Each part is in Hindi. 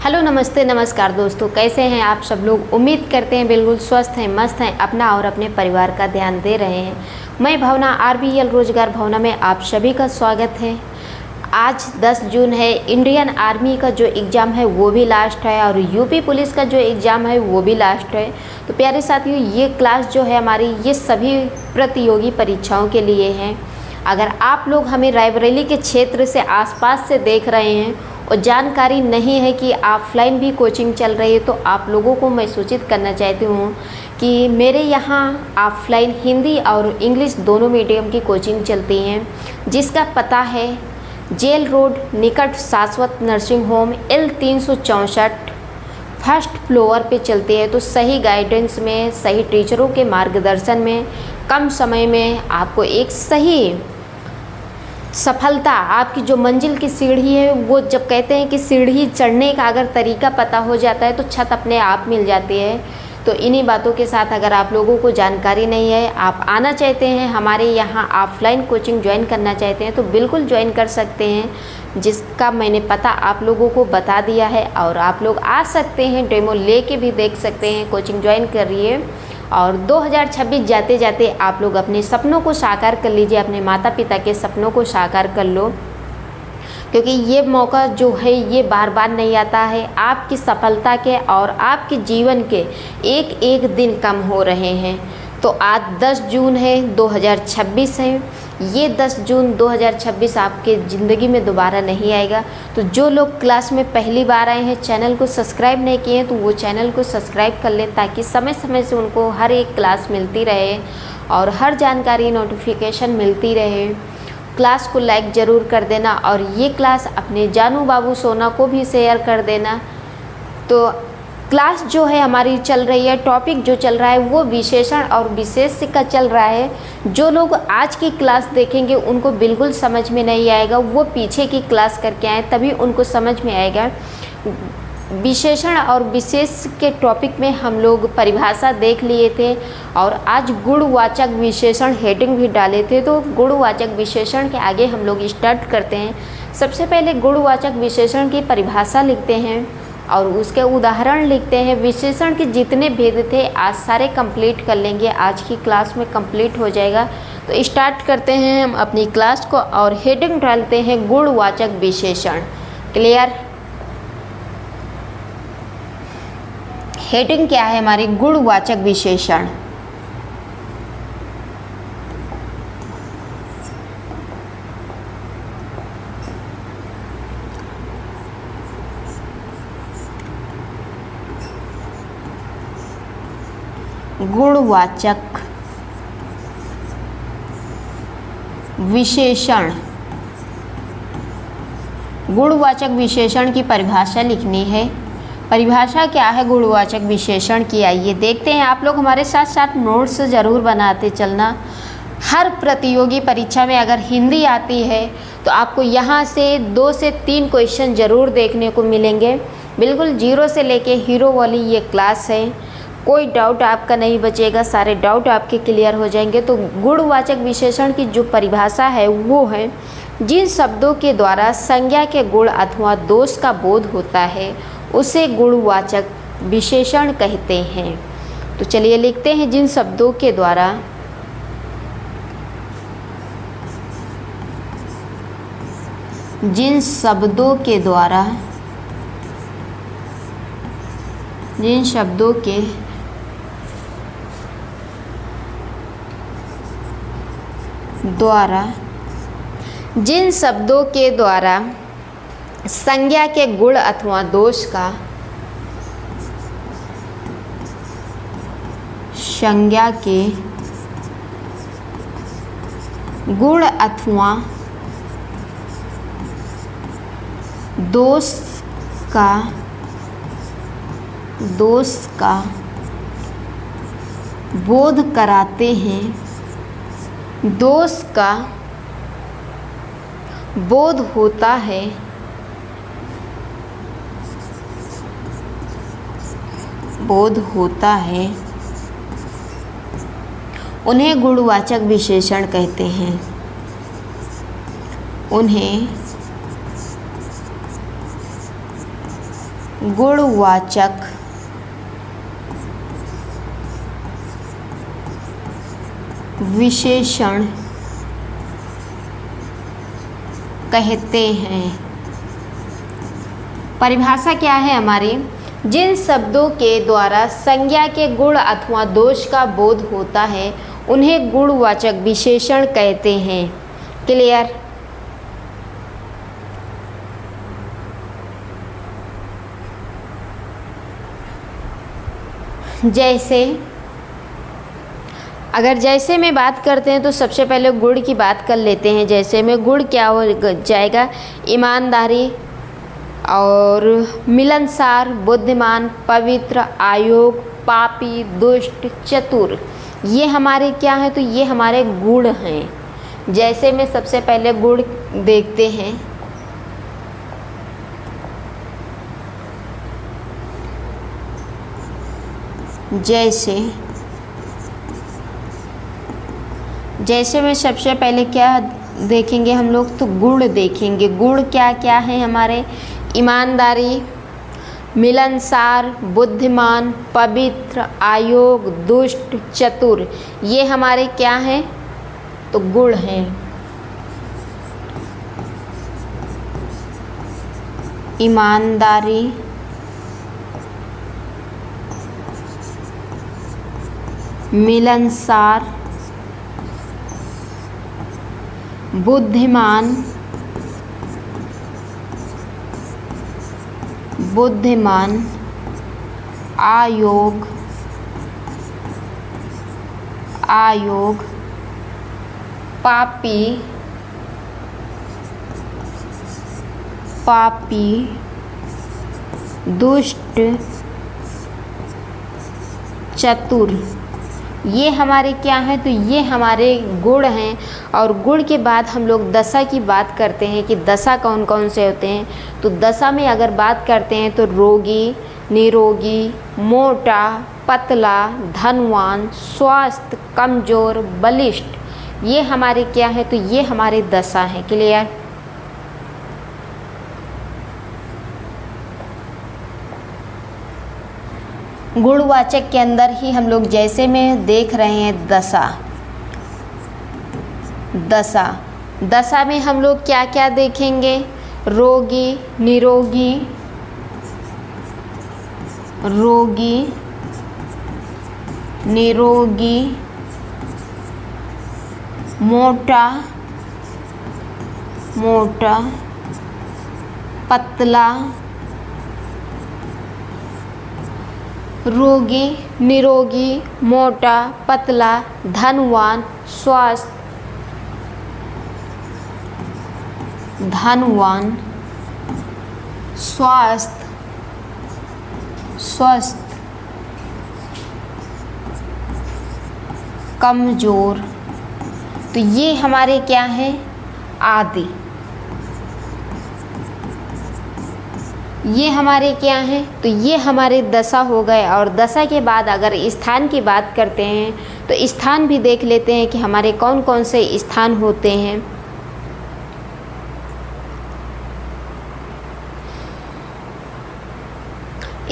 हेलो नमस्ते नमस्कार दोस्तों, कैसे हैं आप सब लोग। उम्मीद करते हैं बिल्कुल स्वस्थ हैं, मस्त हैं, अपना और अपने परिवार का ध्यान दे रहे हैं। मैं भावना RBL रोजगार भावना में आप सभी का स्वागत है। आज 10 जून है। इंडियन आर्मी का जो एग्ज़ाम है वो भी लास्ट है और यूपी पुलिस का जो एग्ज़ाम है वो भी लास्ट है। तो प्यारे साथियों, ये क्लास जो है हमारी, ये सभी प्रतियोगी परीक्षाओं के लिए हैं। अगर आप लोग हमें रायबरेली के क्षेत्र से आसपास से देख रहे हैं और जानकारी नहीं है कि ऑफलाइन भी कोचिंग चल रही है, तो आप लोगों को मैं सूचित करना चाहती हूँ कि मेरे यहाँ ऑफलाइन हिंदी और इंग्लिश दोनों मीडियम की कोचिंग चलती हैं, जिसका पता है जेल रोड निकट शाश्वत nursing home L364 first floor पे चलती है। तो सही गाइडेंस में, सही टीचरों के मार्गदर्शन में, कम समय में आपको एक सही सफलता, आपकी जो मंजिल की सीढ़ी है, वो जब कहते हैं कि सीढ़ी चढ़ने का अगर तरीका पता हो जाता है तो छत अपने आप मिल जाती है। तो इन्हीं बातों के साथ अगर आप लोगों को जानकारी नहीं है, आप आना चाहते हैं हमारे यहाँ ऑफलाइन कोचिंग ज्वाइन करना चाहते हैं, तो बिल्कुल ज्वाइन कर सकते हैं, जिसका मैंने पता आप लोगों को बता दिया है। और आप लोग आ सकते हैं, डेमो लेके भी देख सकते हैं, कोचिंग ज्वाइन करिए। और 2026 जाते जाते आप लोग अपने सपनों को साकार कर लीजिए, अपने माता पिता के सपनों को साकार कर लो, क्योंकि ये मौका जो है ये बार बार नहीं आता है। आपकी सफलता के और आपके जीवन के एक एक दिन कम हो रहे हैं। तो आज 10 जून है, 2026 है। ये 10 जून 2026 आपके ज़िंदगी में दोबारा नहीं आएगा। तो जो लोग क्लास में पहली बार आए हैं, चैनल को सब्सक्राइब नहीं किए हैं, तो वो चैनल को सब्सक्राइब कर लें, ताकि समय समय से उनको हर एक क्लास मिलती रहे और हर जानकारी नोटिफिकेशन मिलती रहे। क्लास को लाइक ज़रूर कर देना और ये क्लास अपने जानू बाबू सोना को भी शेयर कर देना। तो क्लास जो है हमारी चल रही है, टॉपिक जो चल रहा है वो विशेषण और विशेष का चल रहा है। जो लोग आज की क्लास देखेंगे उनको बिल्कुल समझ में नहीं आएगा, वो पीछे की क्लास करके आए तभी उनको समझ में आएगा। विशेषण और विशेष के टॉपिक में हम लोग परिभाषा देख लिए थे और आज गुणवाचक विशेषण हेडिंग भी डाले थे। तो गुणवाचक विशेषण के आगे हम लोग स्टार्ट करते हैं। सबसे पहले गुणवाचक विशेषण की परिभाषा लिखते हैं और उसके उदाहरण लिखते हैं। विशेषण के जितने भेद थे आज सारे कंप्लीट कर लेंगे, आज की क्लास में कंप्लीट हो जाएगा। तो स्टार्ट करते हैं हम अपनी क्लास को और हेडिंग डालते हैं गुणवाचक विशेषण। क्लियर? हेडिंग क्या है हमारी? गुणवाचक विशेषण। गुणवाचक विशेषण। गुणवाचक विशेषण की परिभाषा लिखनी है। परिभाषा क्या है गुणवाचक विशेषण की, आइए देखते हैं। आप लोग हमारे साथ साथ नोट्स ज़रूर बनाते चलना। हर प्रतियोगी परीक्षा में अगर हिंदी आती है तो आपको यहाँ से 2 से 3 क्वेश्चन ज़रूर देखने को मिलेंगे। बिल्कुल जीरो से लेके हीरो वाली ये क्लास है, कोई डाउट आपका नहीं बचेगा, सारे डाउट आपके क्लियर हो जाएंगे। तो गुणवाचक विशेषण की जो परिभाषा है वो है, जिन शब्दों के द्वारा संज्ञा के गुण अथवा दोष का बोध होता है उसे गुणवाचक विशेषण कहते हैं। तो चलिए लिखते हैं, जिन शब्दों के द्वारा जिन शब्दों के द्वारा संज्ञा के गुण अथवा दोष का संज्ञा के गुण अथवा दोष का बोध कराते हैं, दोष का बोध होता है, उन्हें गुणवाचक विशेषण कहते हैं। उन्हें गुणवाचक विशेषण कहते हैं। परिभाषा क्या है हमारी? जिन शब्दों के द्वारा संज्ञा के गुण अथवा दोष का बोध होता है उन्हें गुणवाचक विशेषण कहते हैं। क्लियर? जैसे अगर जैसे में बात करते हैं तो सबसे पहले गुण की बात कर लेते हैं। जैसे में गुण क्या हो जाएगा? ईमानदारी और मिलनसार, बुद्धिमान, पवित्र, अयोग्य, पापी, दुष्ट, चतुर, ये हमारे क्या हैं? तो ये हमारे गुण हैं। जैसे में सबसे पहले गुण देखते हैं। जैसे में सबसे पहले क्या देखेंगे हम लोग? तो गुण देखेंगे। गुण क्या क्या है हमारे? ईमानदारी, मिलनसार, बुद्धिमान, पवित्र, अयोग्य, दुष्ट, चतुर, ये हमारे क्या हैं? तो गुण हैं। ईमानदारी, मिलनसार, बुद्धिमान, अयोग्य, पापी, दुष्ट, चतुर, ये हमारे क्या हैं? तो ये हमारे गुण हैं। और गुण के बाद हम लोग दशा की बात करते हैं कि दशा कौन कौन से होते हैं। तो दशा में अगर बात करते हैं तो रोगी, निरोगी, मोटा, पतला, धनवान, स्वस्थ, कमज़ोर, बलिष्ठ, ये हमारे क्या है? तो ये हमारे दशा हैं। क्लियर? गुणवाचक के अंदर ही हम लोग जैसे में देख रहे हैं दशा में हम लोग क्या क्या देखेंगे? रोगी, निरोगी, मोटा, पतला, रोगी, निरोगी, मोटा, पतला, धनवान, स्वस्थ, कमज़ोर, तो ये हमारे क्या हैं? आदि। ये हमारे क्या हैं? तो ये हमारे दशा हो गए। और दशा के बाद अगर स्थान की बात करते हैं तो स्थान भी देख लेते हैं कि हमारे कौन कौन से स्थान होते हैं।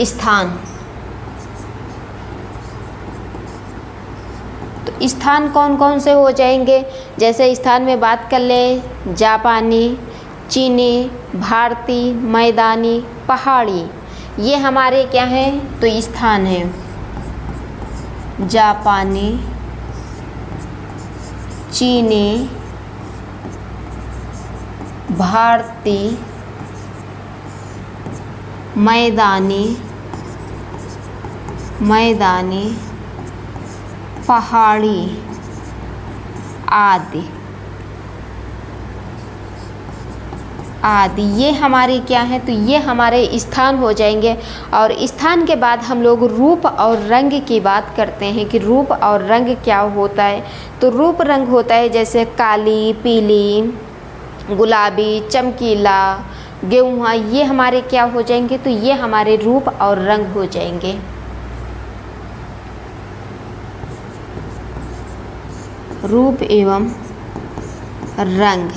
स्थान, तो स्थान कौन कौन से हो जाएंगे? जैसे स्थान में बात कर ले, जापानी, चीनी, भारतीय, मैदानी, पहाड़ी, ये हमारे क्या हैं? तो स्थान हैं। जापानी, चीनी, भारतीय, मैदानी, पहाड़ी आदि, ये हमारे क्या हैं? तो ये हमारे स्थान हो जाएंगे। और स्थान के बाद हम लोग रूप और रंग की बात करते हैं कि रूप और रंग क्या होता है। तो रूप रंग होता है जैसे काली, पीली, गुलाबी, चमकीला, गेहुआ, ये हमारे क्या हो जाएंगे? तो ये हमारे रूप और रंग हो जाएंगे। रूप एवं रंग,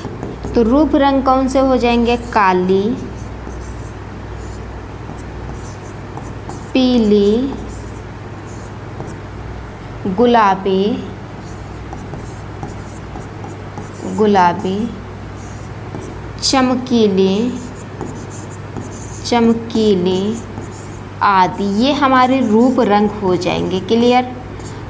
तो रूप रंग कौन से हो जाएंगे? काली, पीली, गुलाबी, गुलाबी, चमकीली, चमकीली आदि, ये हमारे रूप रंग हो जाएंगे। क्लियर।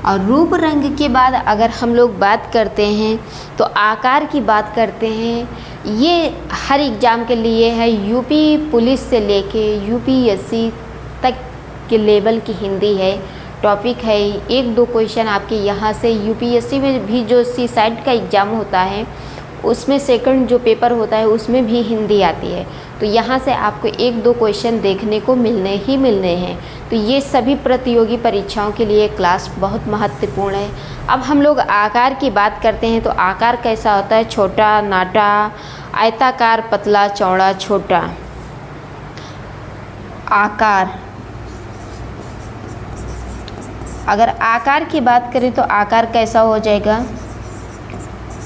और रूप रंग के बाद अगर हम लोग बात करते हैं तो आकार की बात करते हैं। ये हर एग्ज़ाम के लिए है, यूपी पुलिस से लेके यूपीएससी तक के लेवल की हिंदी है, टॉपिक है। एक दो क्वेश्चन आपके यहाँ से यूपीएससी में भी जो सीसाइट का एग्ज़ाम होता है उसमें सेकंड जो पेपर होता है उसमें भी हिंदी आती है। तो यहाँ से आपको एक दो क्वेश्चन देखने को मिलने हैं। तो ये सभी प्रतियोगी परीक्षाओं के लिए क्लास बहुत महत्वपूर्ण है। अब हम लोग आकार की बात करते हैं तो आकार कैसा होता है? छोटा, नाटा, आयताकार, पतला, चौड़ा, छोटा। आकार, अगर आकार की बात करें तो आकार कैसा हो जाएगा?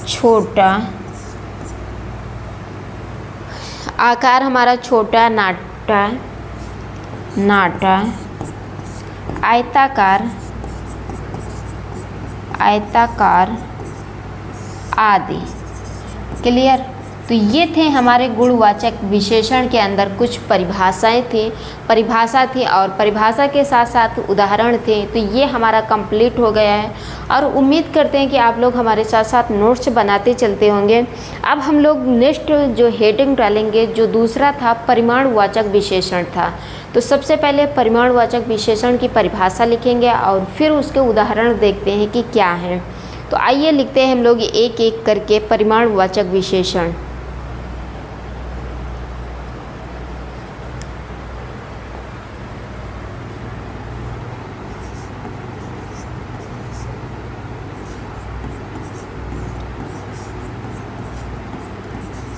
छोटा, आकार हमारा छोटा, नाटा, नाटा, आयताकार, आयताकार आदि। क्लियर। तो ये थे हमारे गुणवाचक विशेषण के अंदर कुछ परिभाषा थी और परिभाषा के साथ साथ उदाहरण थे। तो ये हमारा कंप्लीट हो गया है और उम्मीद करते हैं कि आप लोग हमारे साथ साथ नोट्स बनाते चलते होंगे। अब हम लोग नेक्स्ट जो हेडिंग डालेंगे, जो दूसरा था परिमाणवाचक विशेषण था। तो सबसे पहले परिमाणवाचक विशेषण की परिभाषा लिखेंगे और फिर उसके उदाहरण देखते हैं कि क्या है। तो आइए लिखते हैं हम लोग एक एक करके परिमाणवाचक विशेषण।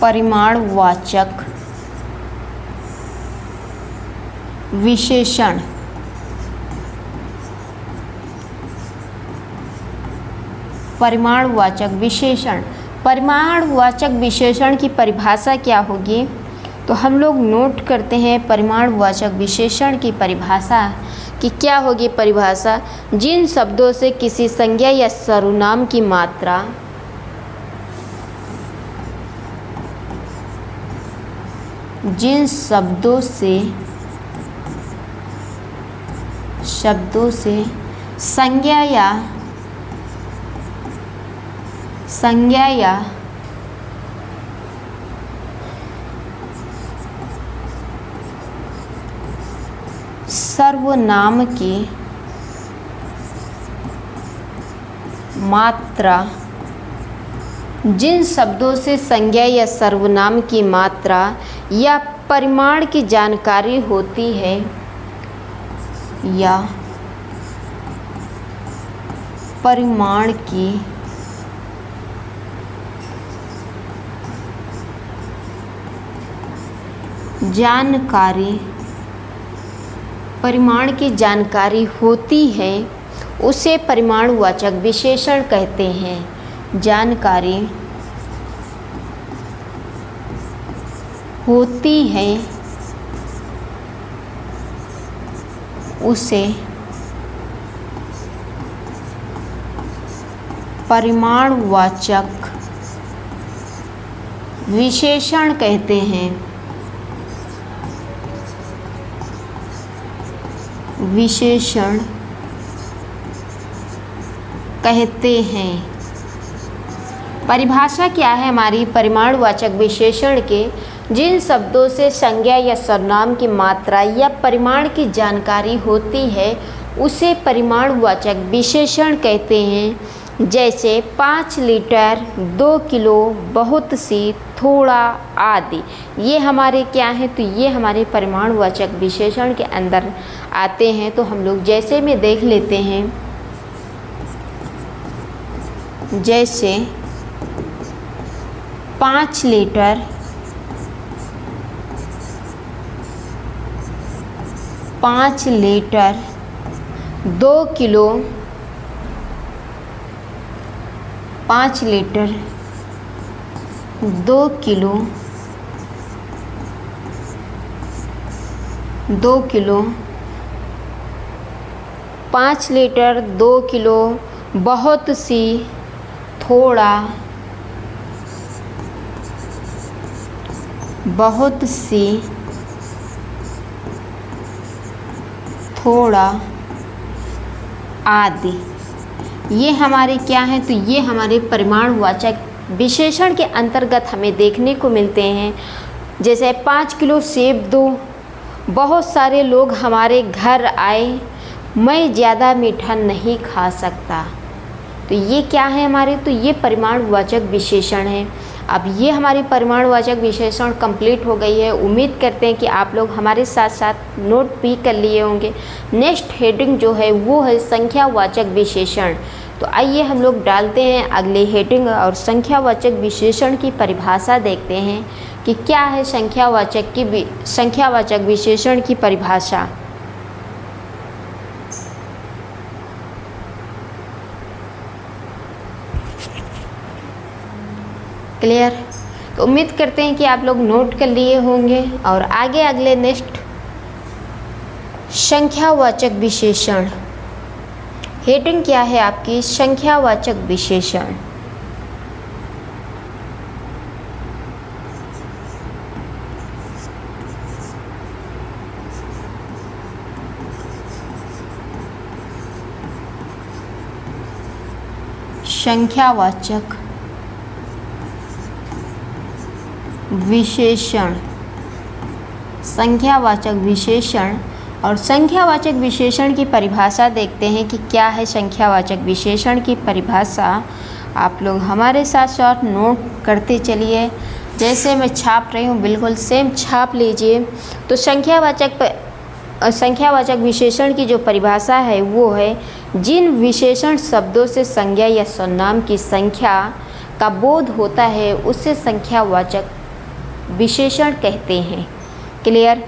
परिमाणवाचक विशेषण। परिमाणवाचक विशेषण, परिमाणवाचक विशेषण की परिभाषा क्या होगी? तो हम लोग नोट करते हैं परिमाणवाचक विशेषण की परिभाषा कि क्या होगी परिभाषा? जिन शब्दों से किसी संज्ञा या सर्वनाम की मात्रा जिन शब्दों से संज्ञा या सर्वनाम की मात्रा, जिन शब्दों से संज्ञा या सर्वनाम की मात्रा या परिमाण की जानकारी होती है या परिमाण की जानकारी, परिमाण की जानकारी होती है उसे परिमाणवाचक विशेषण कहते हैं। जानकारी होती है उसे परिमाणवाचक विशेषण कहते हैं। विशेषण कहते हैं। परिभाषा क्या है हमारी परिमाणवाचक विशेषण के? जिन शब्दों से संज्ञा या सर्वनाम की मात्रा या परिमाण की जानकारी होती है उसे परिमाणवाचक विशेषण कहते हैं। जैसे 5 लीटर, 2 किलो, बहुत सी, थोड़ा आदि। ये हमारे क्या हैं? तो ये हमारे परिमाणवाचक विशेषण के अंदर आते हैं। तो हम लोग जैसे में देख लेते हैं, जैसे 5 litre, 5 litre, 2 kilo, 5 litre, 2 kilo, 2 kilo, 5 litre, 2 kilo, बहुत सी, थोड़ा, बहुत सी, थोड़ा, आदि। ये हमारे क्या हैं? तो ये हमारे परिमाणवाचक विशेषण के अंतर्गत हमें देखने को मिलते हैं। जैसे 5 किलो सेब दो, बहुत सारे लोग हमारे घर आए, मैं ज़्यादा मीठा नहीं खा सकता। तो ये क्या है हमारे? तो ये परिमाणवाचक विशेषण है। अब ये हमारी परिमाणवाचक विशेषण कंप्लीट हो गई है। उम्मीद करते हैं कि आप लोग हमारे साथ साथ नोट भी कर लिए होंगे। नेक्स्ट हेडिंग जो है वो है संख्यावाचक विशेषण। तो आइए हम लोग डालते हैं अगले हेडिंग और संख्यावाचक विशेषण की परिभाषा देखते हैं कि क्या है संख्यावाचक विशेषण की परिभाषा। क्लियर? तो उम्मीद करते हैं कि आप लोग नोट कर लिए होंगे और आगे अगले नेक्स्ट संख्यावाचक विशेषण हेडिंग क्या है आपकी? संख्यावाचक विशेषण। संख्यावाचक विशेषण। संख्यावाचक विशेषण और संख्यावाचक विशेषण की परिभाषा देखते हैं कि क्या है संख्यावाचक विशेषण की परिभाषा। आप लोग हमारे साथ साथ नोट करते चलिए। जैसे मैं छाप रही हूँ बिल्कुल सेम छाप लीजिए। तो संख्यावाचक विशेषण की जो परिभाषा है वो है जिन विशेषण शब्दों से संज्ञा या सर्वनाम की संख्या का बोध होता है उसे संख्यावाचक विशेषण कहते हैं। क्लियर?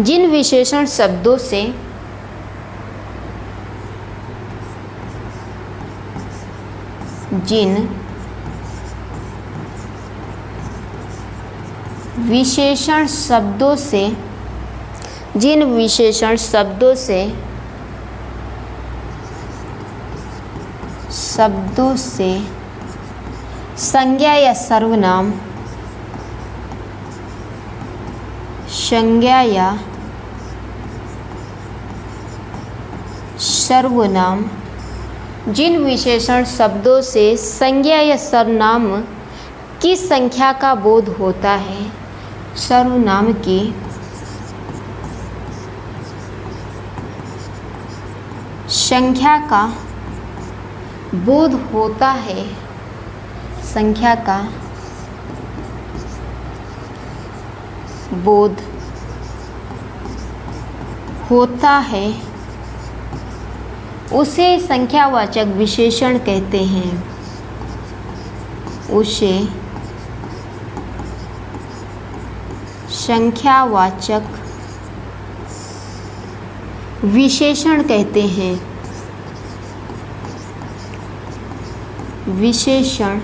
जिन विशेषण शब्दों से जिन विशेषण शब्दों से संज्ञा या सर्वनाम जिन विशेषण शब्दों से संज्ञा या सर्वनाम की संख्या का बोध होता है, सर्वनाम की संख्या का बोध होता है, संख्या का बोध होता है उसे संख्यावाचक विशेषण कहते हैं। उसे संख्यावाचक विशेषण कहते हैं। विशेषण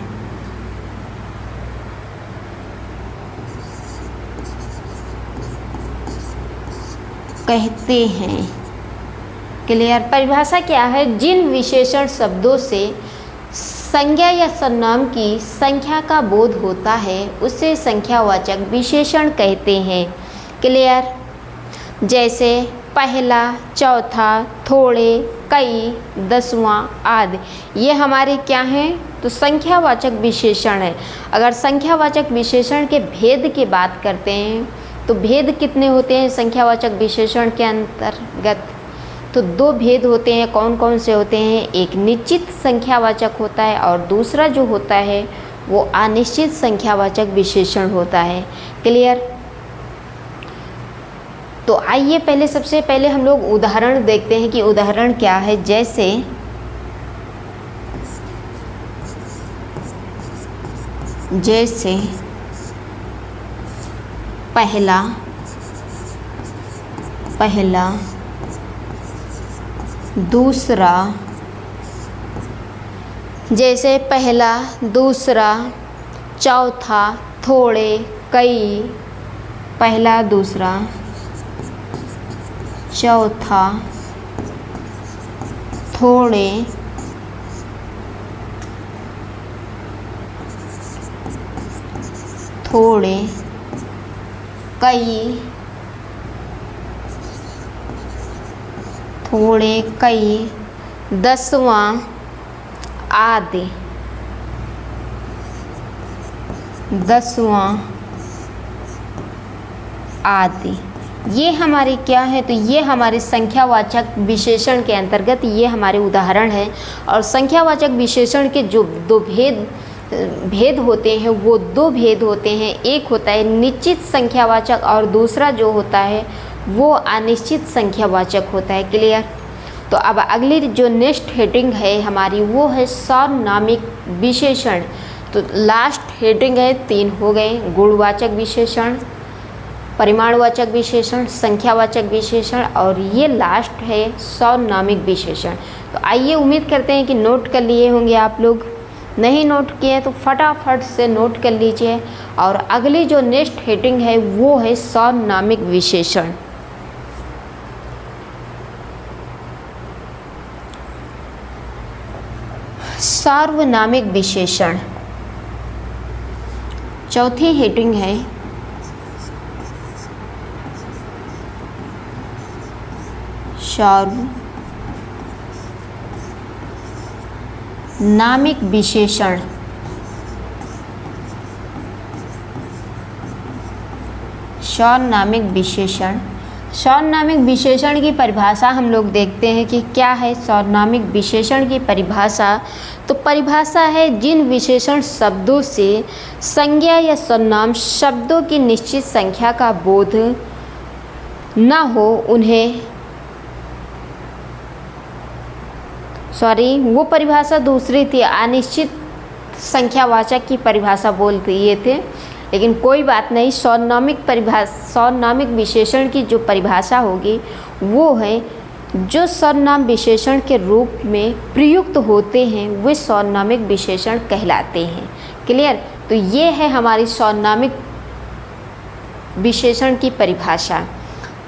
कहते हैं। क्लियर? परिभाषा क्या है? जिन विशेषण शब्दों से संज्ञा या सर्वनाम की संख्या का बोध होता है उसे संख्यावाचक विशेषण कहते हैं। क्लियर? जैसे पहला, चौथा, थोड़े, कई, दसवां आदि, ये हमारे क्या हैं? तो संख्यावाचक विशेषण है। अगर संख्यावाचक विशेषण के भेद की बात करते हैं तो भेद कितने होते हैं संख्यावाचक विशेषण के अंतर्गत? तो 2 भेद होते हैं। कौन कौन से होते हैं? एक निश्चित संख्यावाचक होता है और दूसरा जो होता है वो अनिश्चित संख्यावाचक विशेषण होता है। क्लियर? तो आइए सबसे पहले हम लोग उदाहरण देखते हैं कि उदाहरण क्या है। जैसे पहला, दूसरा, जैसे पहला, दूसरा, चौथा, थोड़े, कई, पहला, दूसरा, चौथा थोड़े, थोड़े, कई, थोड़े, कई, दसवां, आधे, दसवां, आदि। ये हमारे क्या है, तो ये हमारे संख्यावाचक विशेषण के अंतर्गत ये हमारे उदाहरण है। और संख्यावाचक विशेषण के जो दो भेद होते हैं वो दो भेद होते हैं। एक होता है निश्चित संख्यावाचक और दूसरा जो होता है वो अनिश्चित संख्यावाचक होता है। क्लियर। तो अब अगली जो नेक्स्ट हेडिंग है हमारी वो है सार्वनामिक विशेषण। तो लास्ट हेडिंग है, 3 हो गए, गुणवाचक विशेषण, परिमाणवाचक विशेषण, संख्यावाचक विशेषण और ये लास्ट है सार्वनामिक विशेषण। तो आइए, उम्मीद करते हैं कि नोट कर लिए होंगे आप लोग। नहीं नोट किए तो फटाफट से नोट कर लीजिए। और अगली जो नेक्स्ट हेडिंग है वो है सार्वनामिक विशेषण। सार्वनामिक विशेषण चौथी हेडिंग है सार्वनामिक विशेषण। सार्वनामिक विशेषण, सार्वनामिक विशेषण की परिभाषा हम लोग देखते हैं कि क्या है सार्वनामिक विशेषण की परिभाषा। तो परिभाषा है जिन विशेषण शब्दों से संज्ञा या सर्वनाम शब्दों की निश्चित संख्या का बोध न हो उन्हें, वो परिभाषा दूसरी थी, अनिश्चित संख्यावाचक की परिभाषा बोल दिए थे, लेकिन कोई बात नहीं। सार्वनामिक विशेषण की जो परिभाषा होगी वो है जो सर्वनाम विशेषण के रूप में प्रयुक्त होते हैं वे सार्वनामिक विशेषण कहलाते हैं। क्लियर। तो ये है हमारी सार्वनामिक विशेषण की परिभाषा।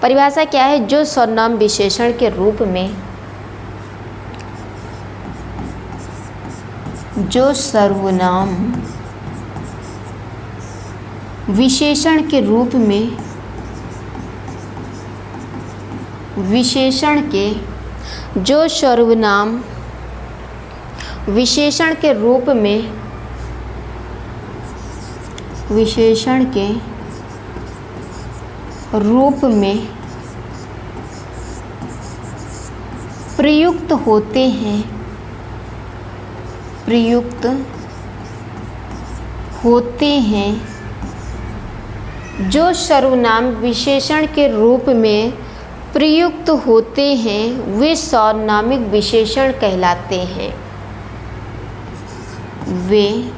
परिभाषा क्या है, जो सर्वनाम विशेषण के रूप में, जो सर्वनाम विशेषण के रूप में, जो सर्वनाम विशेषण के रूप में, प्रयुक्त होते हैं, जो सर्वनाम विशेषण के रूप में प्रयुक्त होते हैं वे सार्वनामिक विशेषण कहलाते हैं। वे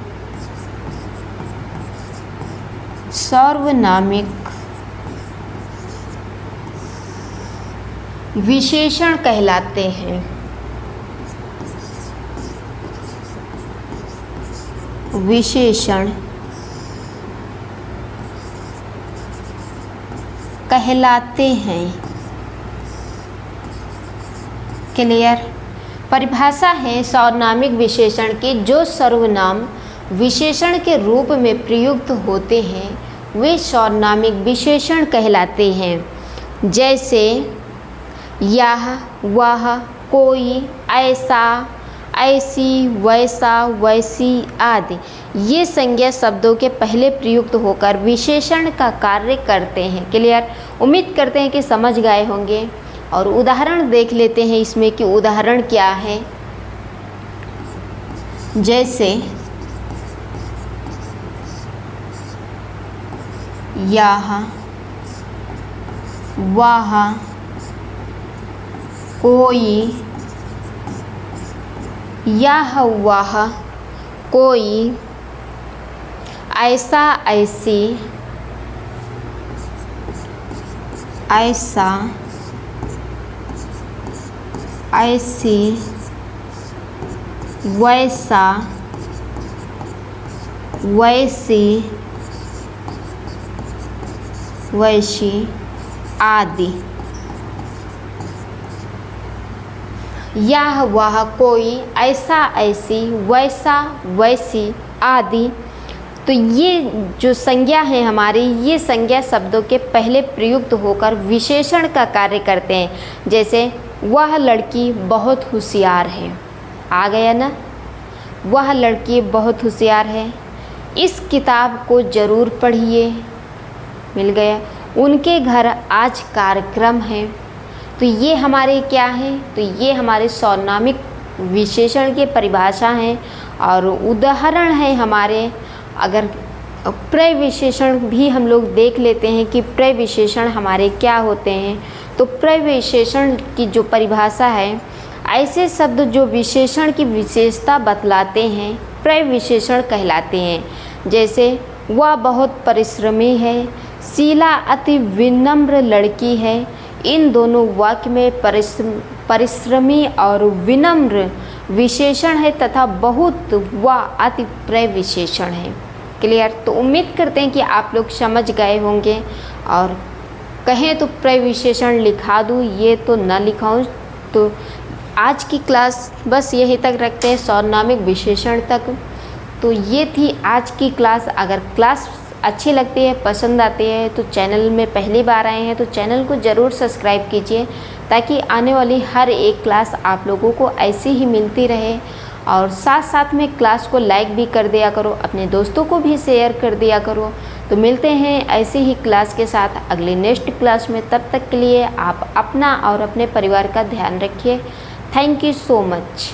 सार्वनामिक विशेषण कहलाते हैं। विशेषण कहलाते हैं। क्लियर। परिभाषा है सार्वनामिक विशेषण की, जो सर्वनाम विशेषण के रूप में प्रयुक्त होते हैं वे सार्वनामिक विशेषण कहलाते हैं। जैसे यह, वह, कोई, ऐसा, ऐसी, वैसा, वैसी आदि ये संज्ञा शब्दों के पहले प्रयुक्त होकर विशेषण का कार्य करते हैं। क्लियर। उम्मीद करते हैं कि समझ गए होंगे। और उदाहरण देख लेते हैं इसमें कि उदाहरण क्या है। जैसे यह, वह, कोई, यह, वह, कोई, ऐसा, ऐसी, ऐसा, ऐसी, वैसा, वैसी, वैसी आदि। यह वह कोई, ऐसा ऐसी, वैसा वैसी आदि। तो ये जो संज्ञा है हमारी, ये संज्ञा शब्दों के पहले प्रयुक्त होकर विशेषण का कार्य करते हैं। जैसे वह लड़की बहुत होशियार है, आ गया ना, वह लड़की बहुत होशियार है। इस किताब को ज़रूर पढ़िए, मिल गया। उनके घर आज कार्यक्रम है। तो ये हमारे क्या है, तो ये हमारे सर्वनामिक विशेषण की परिभाषा है। और उदाहरण है हमारे, अगर प्रविशेषण भी हम लोग देख लेते हैं कि प्रविशेषण हमारे क्या होते हैं। तो प्रविशेषण की जो परिभाषा है, ऐसे शब्द जो विशेषण की विशेषता बतलाते हैं प्रविशेषण कहलाते हैं। जैसे वह बहुत परिश्रमी है, शीला अति विनम्र लड़की है। इन दोनों वाक्य में परिश्रमी और विनम्र विशेषण है तथा बहुत व अति प्रविशेषण है। क्लियर। तो उम्मीद करते हैं कि आप लोग समझ गए होंगे। और कहें तो प्रविशेषण लिखा दूँ, ये तो ना लिखाऊँ। तो आज की क्लास बस यहीं तक रखते हैं, सर्वनामिक विशेषण तक। तो ये थी आज की क्लास। अगर क्लास अच्छी लगती है, पसंद आती है, तो चैनल में पहली बार आए हैं तो चैनल को ज़रूर सब्सक्राइब कीजिए, ताकि आने वाली हर एक क्लास आप लोगों को ऐसी ही मिलती रहे। और साथ साथ में क्लास को लाइक भी कर दिया करो, अपने दोस्तों को भी शेयर कर दिया करो। तो मिलते हैं ऐसे ही क्लास के साथ अगली नेक्स्ट क्लास में। तब तक के लिए आप अपना और अपने परिवार का ध्यान रखिए। Thank you so much.